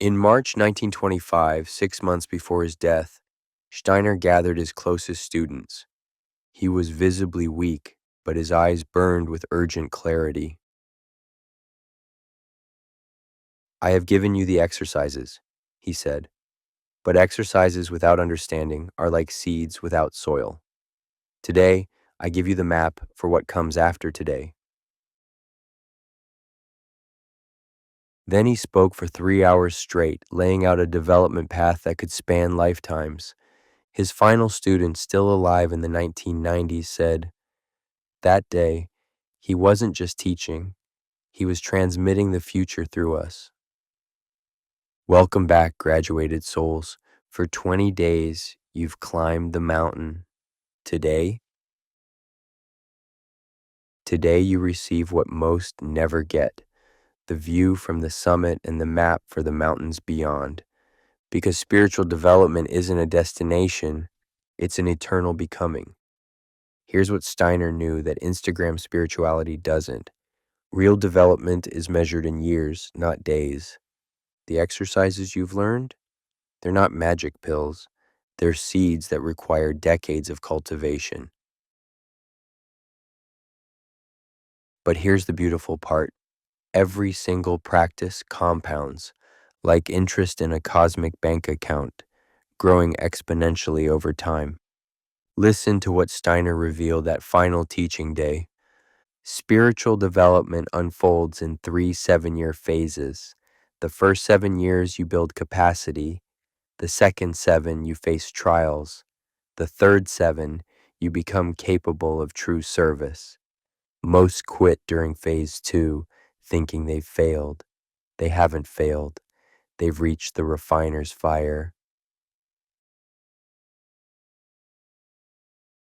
In March 1925, 6 months before his death, Steiner gathered his closest students. He was visibly weak, but his eyes burned with urgent clarity. "I have given you the exercises," he said, "but exercises without understanding are like seeds without soil. Today, I give you the map for what comes after today." Then he spoke for 3 hours straight, laying out a development path that could span lifetimes. His final student, still alive in the 1990s, said, "That day, he wasn't just teaching, he was transmitting the future through us." Welcome back, graduated souls. For 20 days, you've climbed the mountain. Today you receive what most never get, the view from the summit and the map for the mountains beyond. Because spiritual development isn't a destination, it's an eternal becoming. Here's what Steiner knew that Instagram spirituality doesn't. Real development is measured in years, not days. The exercises you've learned, they're not magic pills. They're seeds that require decades of cultivation. But here's the beautiful part. Every single practice compounds, like interest in a cosmic bank account, growing exponentially over time. Listen to what Steiner revealed that final teaching day. Spiritual development unfolds in 3 7-year phases. The first 7 years, you build capacity. The second 7, you face trials. The third 7, you become capable of true service. Most quit during phase 2, thinking they've failed. They haven't failed. They've reached the refiner's fire.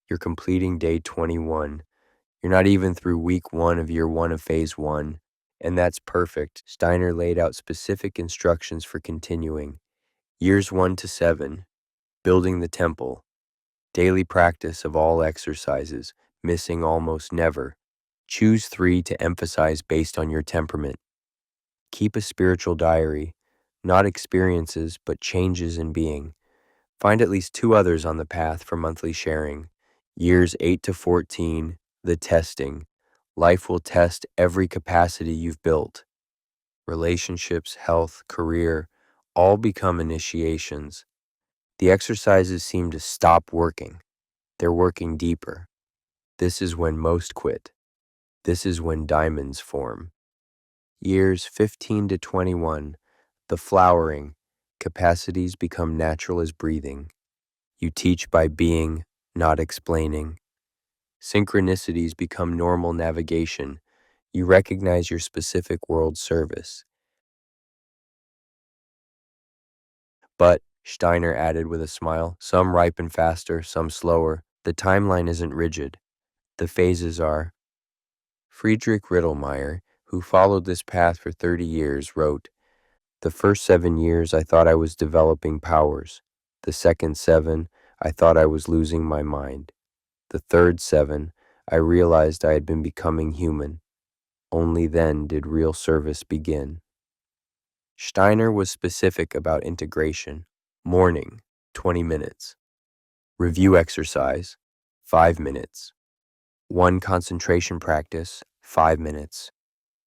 You're completing day 21. You're not even through week 1 of year 1 of phase 1. And that's perfect. Steiner laid out specific instructions for continuing. Years 1 to 7, building the temple. Daily practice of all exercises, missing almost never. Choose 3 to emphasize based on your temperament. Keep a spiritual diary, not experiences, but changes in being. Find at least 2 others on the path for monthly sharing. Years 8 to 14, the testing. Life will test every capacity you've built. Relationships, health, career, all become initiations. The exercises seem to stop working. They're working deeper. This is when most quit. This is when diamonds form. Years 15 to 21, the flowering. Capacities become natural as breathing. You teach by being, not explaining. Synchronicities become normal navigation. You recognize your specific world service. But, Steiner added with a smile, some ripen faster, some slower. The timeline isn't rigid. The phases are. Friedrich Rittelmeyer, who followed this path for 30 years, wrote, "The first 7 years I thought I was developing powers. The second 7, I thought I was losing my mind. The third 7, I realized I had been becoming human. Only then did real service begin." Steiner was specific about integration. Morning, 20 minutes. Review exercise, 5 minutes. 1 concentration practice, 5 minutes.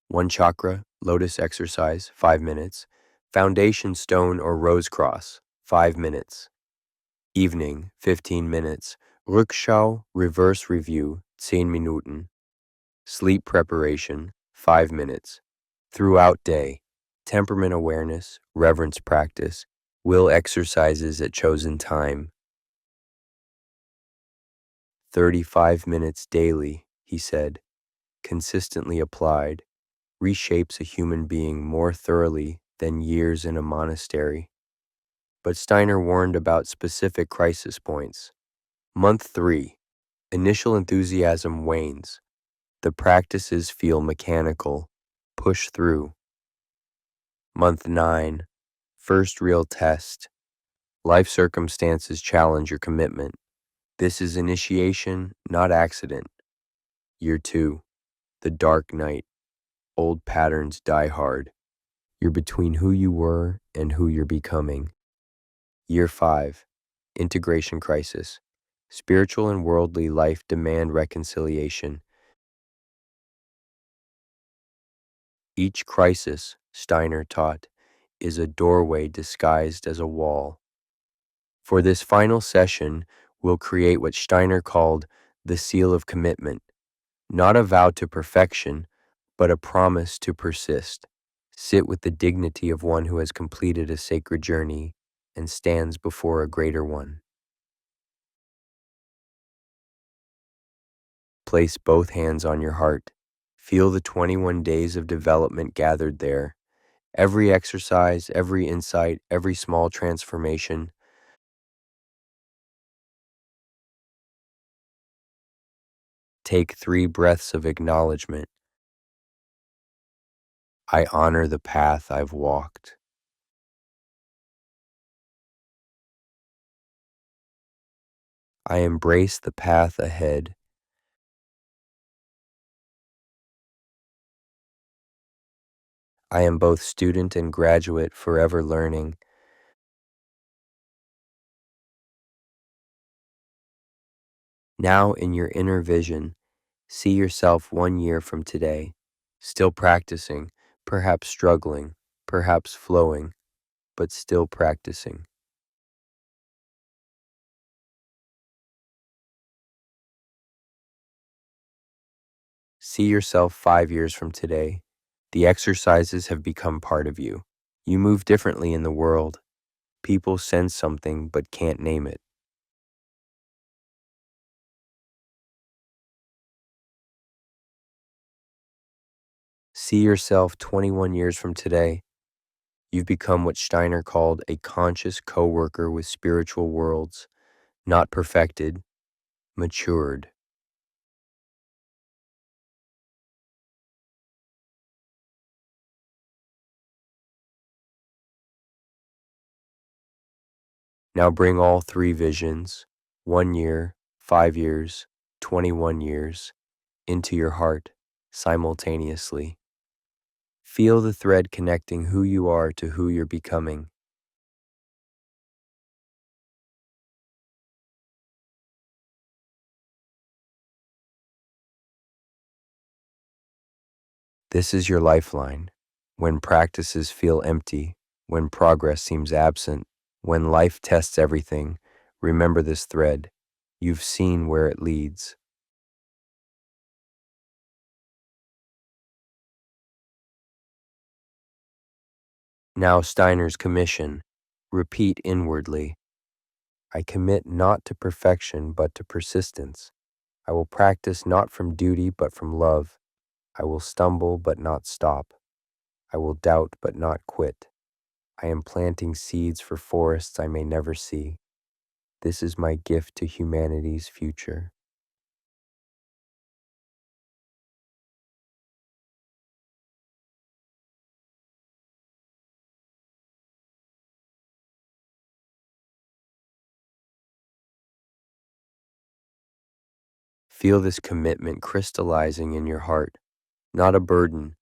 1 chakra, lotus exercise, 5 minutes. Foundation stone or rose cross, 5 minutes. Evening, 15 minutes. Rückschau, reverse review, 10 Minuten. Sleep preparation, 5 minutes. Throughout day, temperament awareness, reverence practice, will exercises at chosen time. 35 minutes daily, he said, consistently applied, reshapes a human being more thoroughly than years in a monastery. But Steiner warned about specific crisis points. Month 3, initial enthusiasm wanes. The practices feel mechanical. Push through. Month 9, first real test. Life circumstances challenge your commitment. This is initiation, not accident. Year 2, the dark night. Old patterns die hard. You're between who you were and who you're becoming. Year 5, Integration Crisis. Spiritual and worldly life demand reconciliation. Each crisis, Steiner taught, is a doorway disguised as a wall. For this final session, we'll create what Steiner called the seal of commitment, not a vow to perfection, but a promise to persist. Sit with the dignity of one who has completed a sacred journey and stands before a greater one. Place both hands on your heart. Feel the 21 days of development gathered there. Every exercise, every insight, every small transformation. Take 3 breaths of acknowledgement. I honor the path I've walked. I embrace the path ahead. I am both student and graduate, forever learning. Now, in your inner vision, see yourself 1 year from today, still practicing, perhaps struggling, perhaps flowing, but still practicing. See yourself 5 years from today. The exercises have become part of you. You move differently in the world. People sense something but can't name it. See yourself 21 years from today. You've become what Steiner called a conscious co-worker with spiritual worlds, not perfected, matured. Now bring all 3 visions, 1 year, 5 years, 21 years, into your heart simultaneously. Feel the thread connecting who you are to who you're becoming. This is your lifeline. When practices feel empty, when progress seems absent, when life tests everything, remember this thread. You've seen where it leads. Now Steiner's commission. Repeat inwardly. I commit not to perfection but to persistence. I will practice not from duty but from love. I will stumble but not stop. I will doubt but not quit. I am planting seeds for forests I may never see. This is my gift to humanity's future. Feel this commitment crystallizing in your heart, not a burden,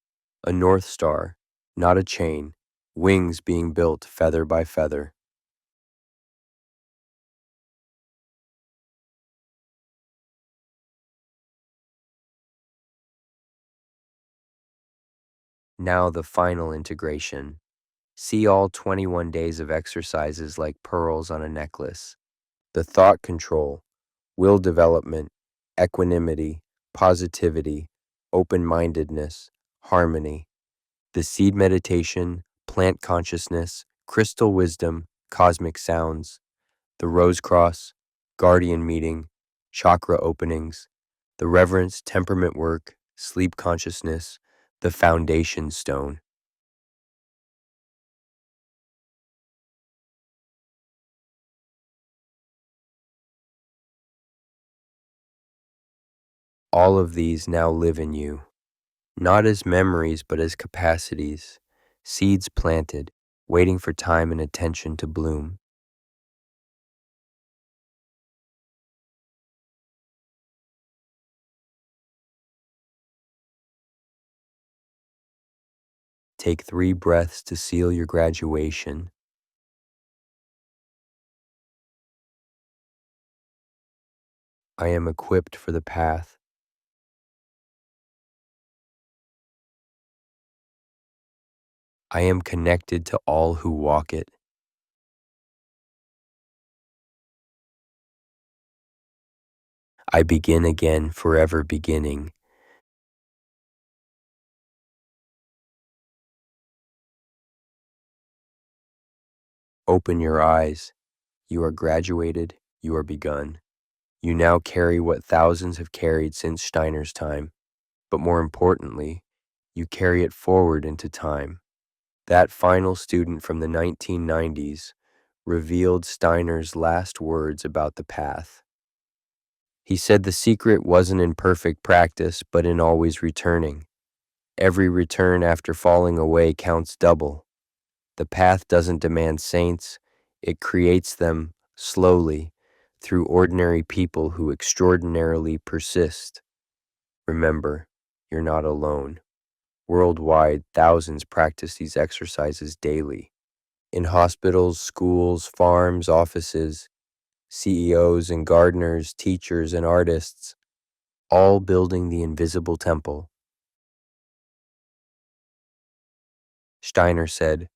a north star, not a chain, wings being built feather by feather. Now the final integration. See all 21 days of exercises like pearls on a necklace. The thought control, will development, equanimity, positivity, open-mindedness, harmony. The seed meditation, plant consciousness, crystal wisdom, cosmic sounds. The rose cross, guardian meeting, chakra openings. The reverence, temperament work, sleep consciousness, the foundation stone. All of these now live in you, not as memories but as capacities, seeds planted, waiting for time and attention to bloom. Take 3 breaths to seal your graduation. I am equipped for the path. I am connected to all who walk it. I begin again, forever beginning. Open your eyes. You are graduated. You are begun. You now carry what thousands have carried since Steiner's time. But more importantly, you carry it forward into time. That final student from the 1990s revealed Steiner's last words about the path. He said the secret wasn't in perfect practice, but in always returning. Every return after falling away counts double. The path doesn't demand saints, it creates them slowly through ordinary people who extraordinarily persist. Remember, you're not alone. Worldwide, thousands practice these exercises daily. In hospitals, schools, farms, offices, CEOs and gardeners, teachers and artists, all building the invisible temple. Steiner said,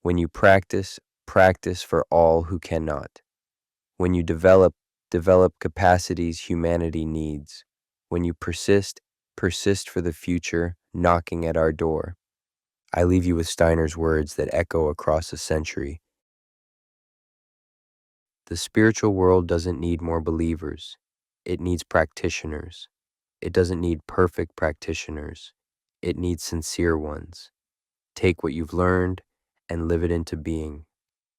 when you practice, practice for all who cannot. When you develop, develop capacities humanity needs. When you persist, persist for the future knocking at our door. I leave you with Steiner's words that echo across a century. The spiritual world doesn't need more believers. It needs practitioners. It doesn't need perfect practitioners. It needs sincere ones. Take what you've learned and live it into being.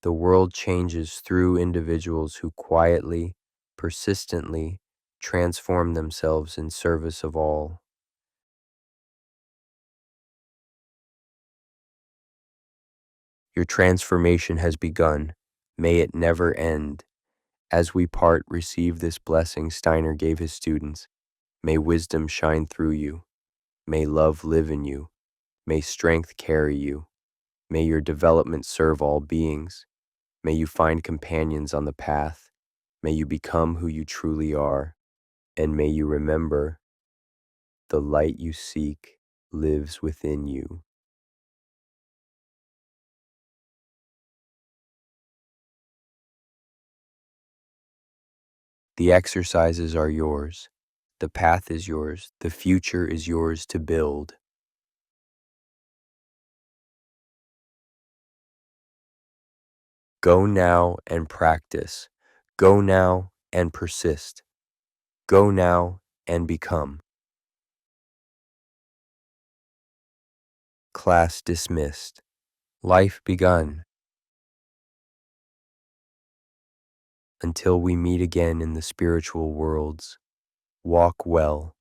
The world changes through individuals who quietly, persistently transform themselves in service of all. Your transformation has begun. May it never end. As we part, receive this blessing Steiner gave his students. May wisdom shine through you. May love live in you. May strength carry you. May your development serve all beings. May you find companions on the path. May you become who you truly are. And may you remember, the light you seek lives within you. The exercises are yours. The path is yours. The future is yours to build. Go now and practice. Go now and persist. Go now and become. Class dismissed. Life begun. Until we meet again in the spiritual worlds, walk well.